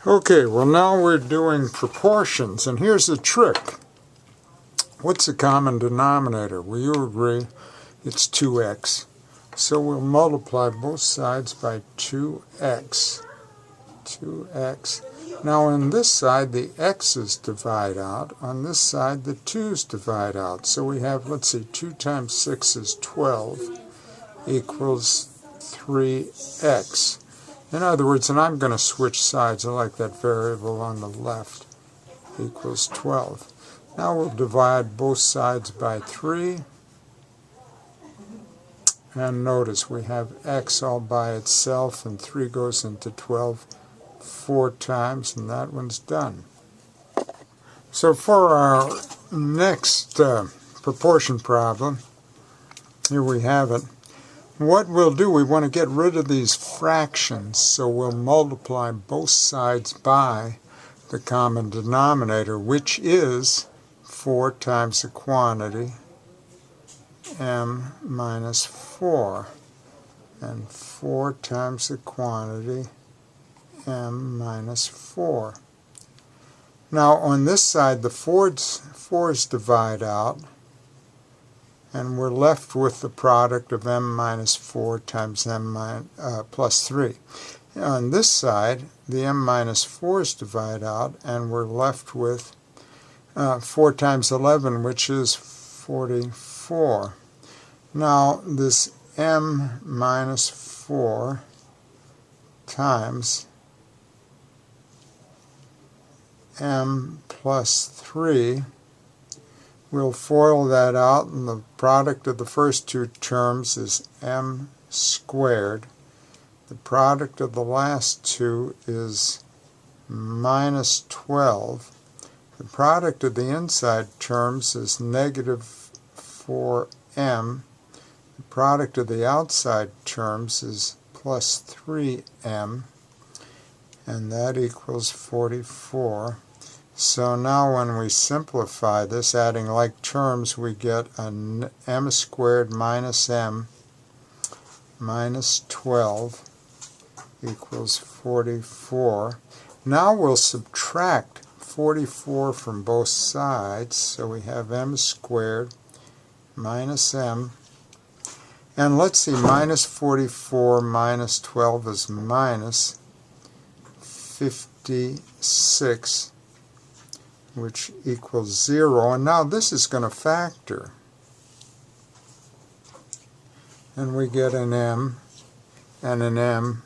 Okay, well now we're doing proportions, and here's the trick. What's the common denominator? Will you agree? It's 2x. So we'll multiply both sides by 2x. 2x. Now on this side the x's divide out. On this side the 2's divide out. So we have, let's see, 2 times 6 is 12 equals 3x. In other words, and I'm going to switch sides, I like that variable on the left, equals 12. Now we'll divide both sides by 3. And notice we have x all by itself, and 3 goes into 12 4 times, and that one's done. So for our next proportion problem, here we have it. What we'll do, we want to get rid of these fractions, so we'll multiply both sides by the common denominator, which is 4 times the quantity, m minus 4, and 4 times the quantity, m minus 4. Now on this side the 4's divide out, and we're left with the product of m minus 4 times m plus 3. On this side the m minus 4's divide out, and we're left with 4 times 11, which is 44. Now this m minus 4 times m plus 3, we'll FOIL that out, and the product of the first two terms is m squared. The product of the last two is minus 12. The product of the inside terms is negative 4m. The product of the outside terms is plus 3m, and that equals 44. So now when we simplify this, adding like terms, we get an m squared minus m minus 12 equals 44. Now we'll subtract 44 from both sides, so we have m squared minus m. And let's see, minus 44 minus 12 is minus 56, which equals 0. And now this is going to factor. And we get an m and an m.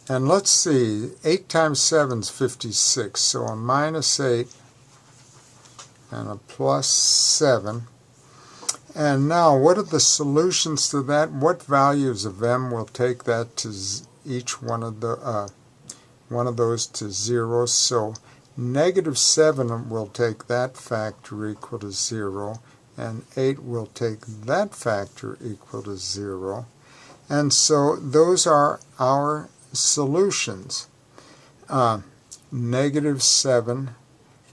And let's see, 8 times 7 is 56, so a minus 8 and a plus 7. And now, what are the solutions to that? What values of m will take that to each one of those to 0? So negative 7 will take that factor equal to 0, and 8 will take that factor equal to 0. And so those are our solutions. Negative 7,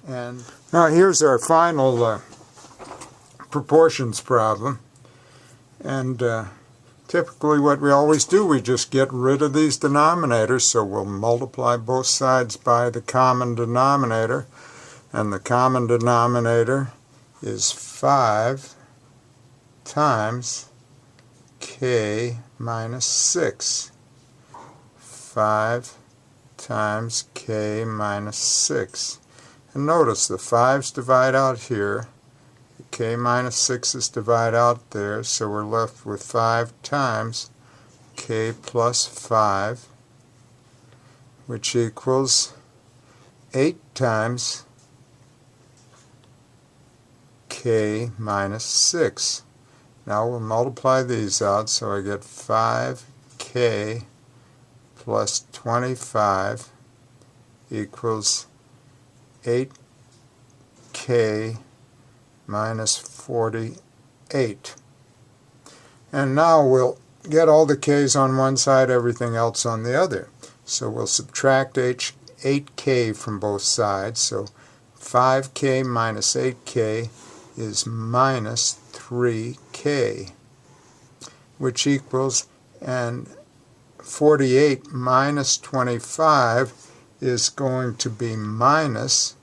and now here's our final proportions problem. And typically what we always do, we just get rid of these denominators, so we'll multiply both sides by the common denominator, and the common denominator is 5 times k minus 6. 5 times k minus 6. And notice the 5's divide out here, the k minus 6's divide out there, so we're left with 5 times k plus 5, which equals 8 times k minus 6. Now we'll multiply these out, so I get 5k plus 25 equals 8k minus 48. And now we'll get all the k's on one side, everything else on the other. So we'll subtract 8k from both sides. So 5k minus 8k is minus 3k, which equals, and 48 minus 25 is going to be minus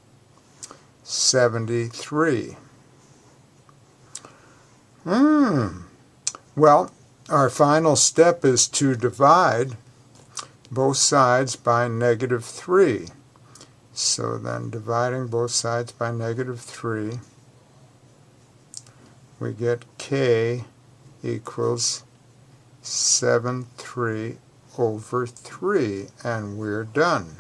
73. Well, our final step is to divide both sides by negative 3. So then dividing both sides by negative 3, we get k equals 73 over 3, and we're done.